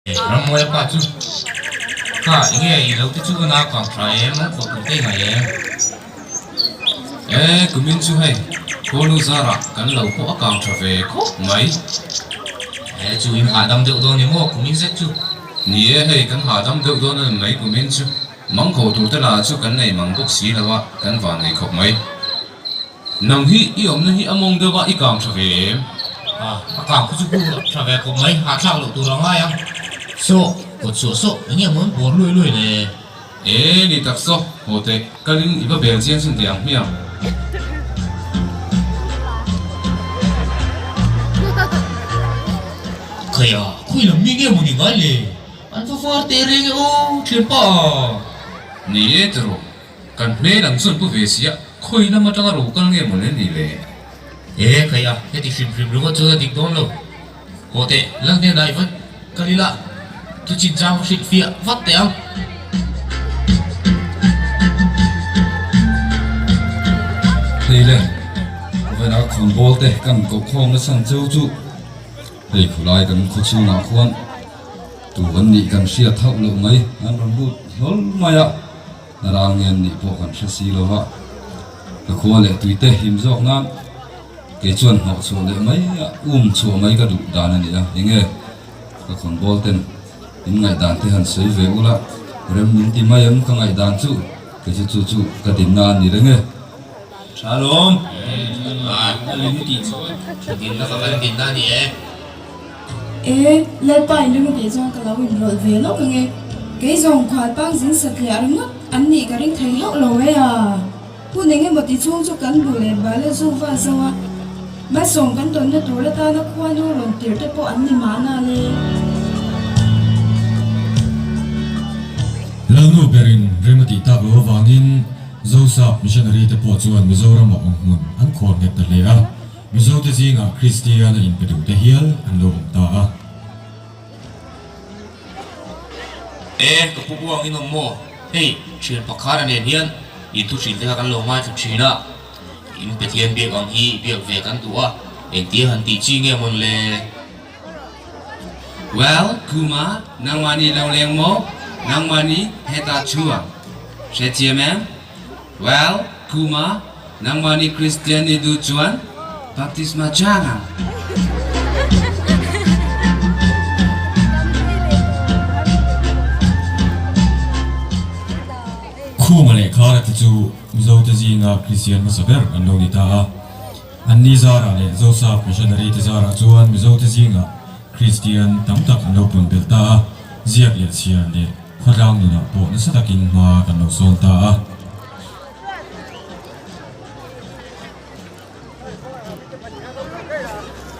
Ramai apa tu? Kak, ini laut itu kan aku try mau kau tu tengah ya. Kumin tu hai, kau lu zara kan laut kau akan try kau mai. Tu in Adam dek tu ni mau kumin set tu. Ni hai kan Adam dek tu ni mai kumin tu. Mang kau tu terlah tu kan ni mang buk si lawa kan van ni kau mai. Nang hi iom ni among dewa ikang try. Akan aku tu try kau mai hacang laut tu orang ayam. So, kau so, ini amun bor lui le. Ni tak so, hote, kalin iba Belgian sendiri miam. Kaya, kui lam ni amun ingat le. Anfa far tereng tiempa. Ni terus, kan me langsung pu Asia, kui nama tengah rukang ni amun ni le. Kaya, jadi film lu kau tu dik don lo. Hote, lang ni naik vat, kalila. Tu cinta musik via vắt téo. Đây lên, vậy là còn bol tê cần có khom nó sang châu trụ. Đây phụ lại cần có chiêu nào khoan. Tu vẫn nị cần xia thâu lộ mấy, ăn còn bút hol mày ạ. Là đang nghe nị bộ cần xia xì lo vợ. Cái khoa lệ tùy tê hiểm dọc ngang. Cái chuẩn họ chỗ lệ mấy, chỗ mấy cái đủ đàn này nè, nghe. Cái còn bol tên. In ngày đàn thì hẳn sấy về u la, rem những tim mai em có ngày đàn chú, cái chú cái tin nan gì đấy nghe. Shalom. Ini tin so, tin là cái tin nan gì lấy bài lưng để cho cái lão hình lợi về lắm nghe, cái dòng khoai băng dính sạch lẹ lắm á, anh nhị cái đinh thấy hóc lồi à, cô này nghe một tí chuông cho cắn bù lên bài lên du pha sao á, bài sòng cắn tuần nó tối là ta nó khoan nó lồng tiểu tới bộ anh nhị má na lên. Lalu berin remati tak lo wangin Joseph missionary te po chuan Mizoram ong mun an khor nget ta le a Mizo te jinga Christian in pedu te hial an lo ta a Ko pupuang inom mo. Hey, chian pakara ne hian. In tu chin te kan lo mai tu china. In petian biak ang hi biak ve kan tua. En ti han ti chi nge mon le. Well, kuma nang mani lao leng mo. Nang mani heta chua. She chia mem. Well, kuma nang mani Christian idu chuan. Baptisma jangan. khu mà lệ khá là chú Mizo te jinga Christian masaber an lo ni ta a an ni zara le Joseph missionary te zara chuan Mizo te jinga Christian tam tak an lo pun bel ta a ziak le chian le kharang ni na po na satakin ma kan lo son ta a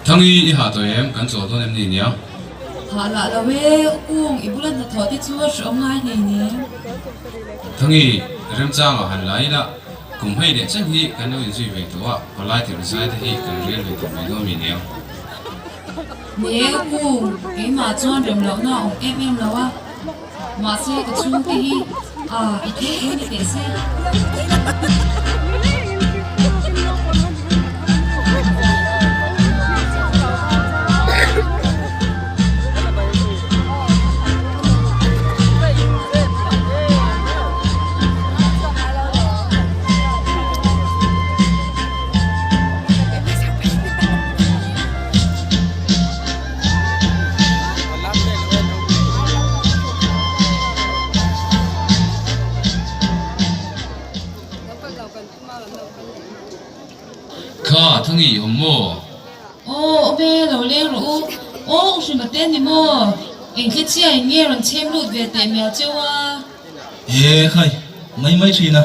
Thangi hạ tuổi em cần chỗ tôi em gì nhỉ? Họ lạ là về uống ít bữa là thọ tí chua sữa ngay này nè. Thangi rem trang ở hành lái đó cùng hay để chắc hi cái nơi duy về tổ và lại thì sai thì cần riêng về tổ mấy đôi mình nhỉ? Nè uống cái mà cho đầm lâu nào em lâu à mà xe cái chung thì ít thế em để xe. Kha Thangi hôm mô. Về lâu lên rồi chỉ mà tên gì mà anh cái chia anh nghe rồi xem lụt về tại mẹ chưa à. Khai mấy chuyện à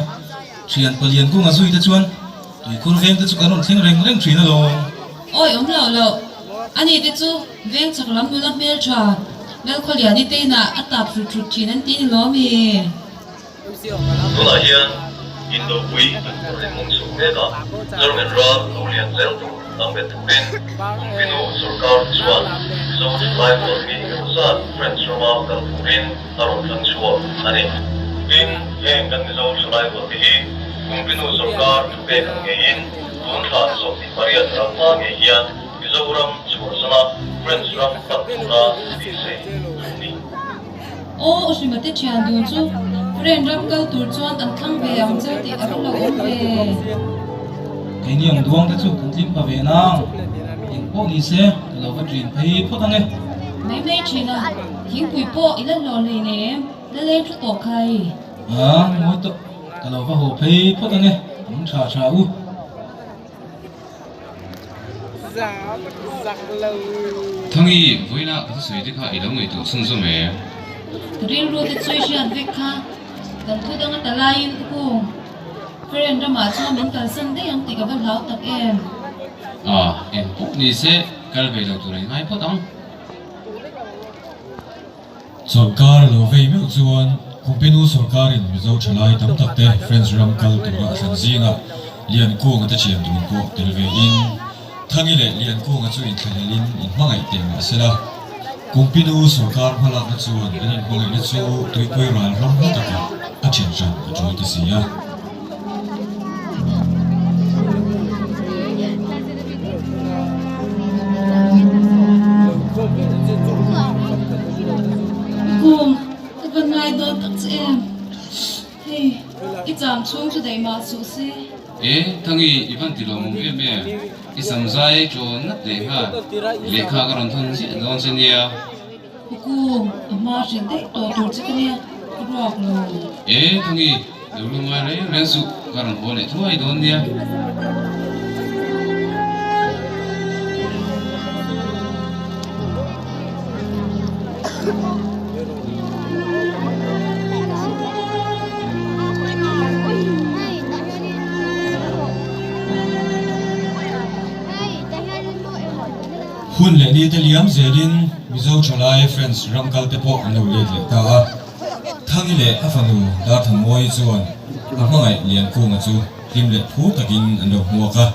chuyện của liền cũng là duy ta chuan thì con ven ta chụp nó thiên rèn chuyện nó rồi Ông lâu anh ấy chú ven chắc lắm lắm mẹ cha nên có liền đi tên à tập chút chuyện anh tin lo mi. Tôi là Hiền, Indo Quý, tôi mong số hết đó. Giờ mình ra nấu liền dẻo đủ, làm việc thực bên. Vì nó số cao chuan, do lại có khi cái sát friends from our cần phụ bên, harong thân chuan, anh ấy. Bên hiện cần do số lại có khi cùng vì nó số cao thực bên nghe in, tuân thả số thì Maria Trapa nghe hiền, vì do ram chuan sana friends from cần phụ ra, vì sẽ ô ôi mà tết chèn đồ chú friend ram câu tụt chuan ăn thăng về ăn chơi thì ăn lâu ốm về cái niềm đuông thế chú cũng tin vào về nào những bộ đi xe lâu phát triển thấy phốt nghe mấy chuyện à hiếu bùi bộ ít lần lò lì nè lên chút tổ khay mỗi tội cái lâu phát hồ thấy phốt nghe cũng chả chả u 탕이 보이나 그 소리가 이런 거 또 순수해. riêng luôn thì chơi chuyện việc ha gần thôi đang ở lại cô friend ram mà cho mình cần sân đấy anh thì có văn hóa tập em em 복니 세 갈베 적도는 많이 포당. Sarkar lo vei meu chuan kumpinu sarkarin mizo thalai tam tak te friends ram kal tura san zinga lian ko nga ta chiam dun ko tel ve in thangi le lian ko nga chu in thalelin in mangai te ma sela kumpinu sarkar phalak na chuan anin mangai na chu tuipoi ral ram na taka a chen ran ka joy ti sia cùng cái phần này đơn tặng chị em thì ít giảm xuống cho đầy mà số xe 탕이 이번 뒤로 몸에 이 삼사의 좋은 내가 레카 그런 ton지 넌센이야. cùng mà chuyện đấy tổ chức cái này cái rock rồi 탕이 놀러 말에 렌수 그런 거네 좋아이 돈이야. hun le ni te liam zelin mizo thalai friends ram kal te po an lo le le ta a thangi le afanu da thamoi chuan a hmangai lian ko nga chu tim le thu takin an lo huaka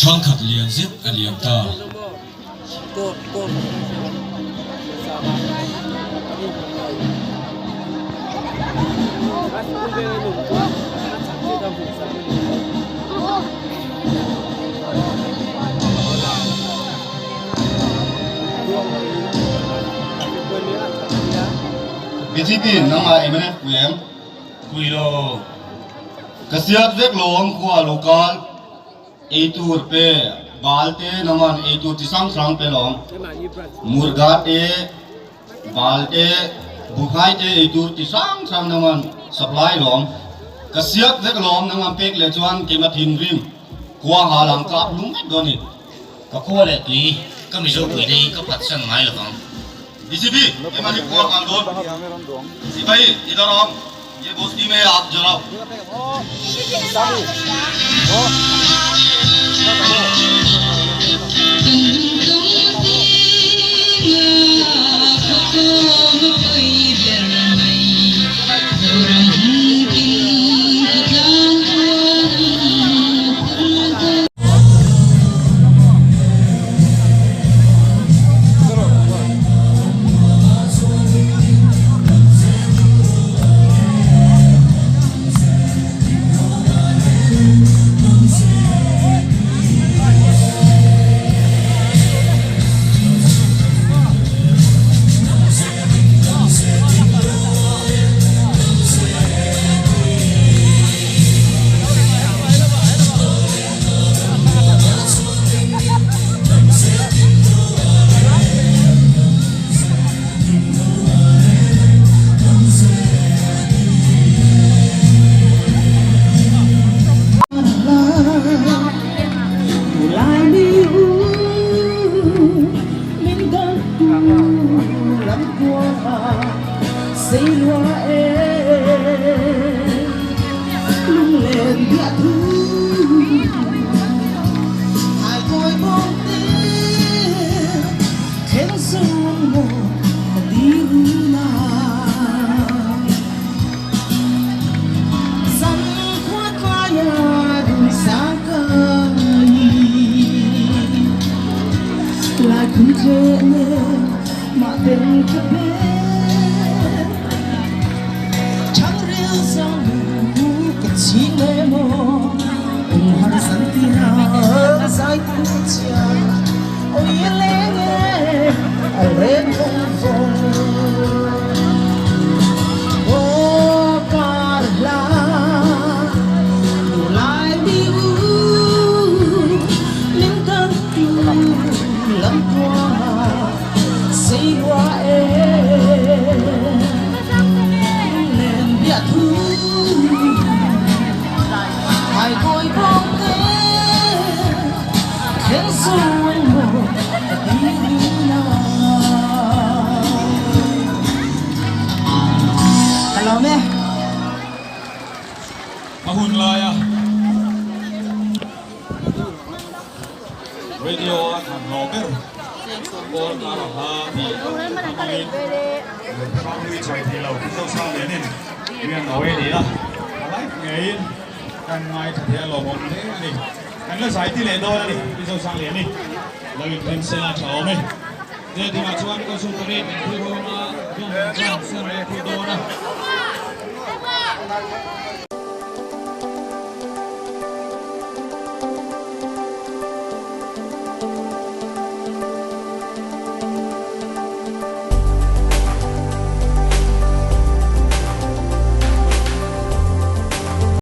chang khat lian zip aliam ta BGP nama eminent kuem kuilo kasiat vek lom khua lokal eitur pe balte naman eitur tisang sang pe lom murga te balte bukhai te eitur tisang sang naman supply lom kasiat vek lom naman pek le chuan kemathin rim khua halang kap lum doni ka khua le tui ka mi zo pui dei ka pat sang ngai la kang BGP emani khua kang don सिपाही इधर आओ ये बस्ती में आग जलाओ lắm qua xây loa em lung lên địa thứ ai coi bóng tên khen sương mù đi na dần qua qua nhà đường xa cây lại không thể mà bên cái bên chẳng riêng sao đủ cái chi mê mô cùng har san tina sai tu chia ôi lên lên không phong ô Carla lại đi linh tân lắm qua xây qua em lên địa thứ ai coi bóng em khiến sâu anh một đi nào hello mẹ Mahun laya radio kan nomer or karo ha di family chai thi lo so sa le nin mian no we ni la lai ngei kan ngai the lo mon le ni kan la sai ti le do la ni so sang le ni lo yin pin se la chao me de di ma chuan ko su ko ni thi ro na jong jong se le thi do na